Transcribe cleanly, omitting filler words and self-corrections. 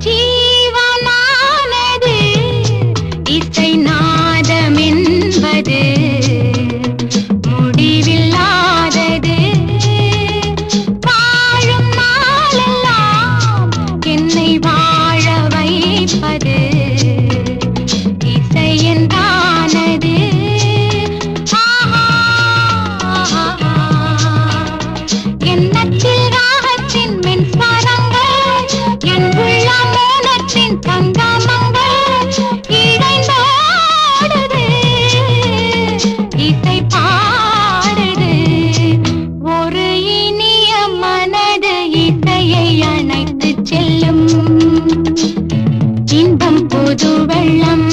ஜீவனானது இசை நாதம் என்பது முடிவில்லாதது. வாழும் நாளெல்லாம் என்னை வாழ வைப்பது இசை என்றானது. எண்ணத்தில் ராகத்தின் மின்சாரங்கள், என் உள்ள மோனத்தின் சங்கமங்கள் இணைந்தோடுது, இசை பாடுது. ஒரு இனிய மனது இசையை அணைத்து செல்லும் இன்பம் புது வெள்ளம்.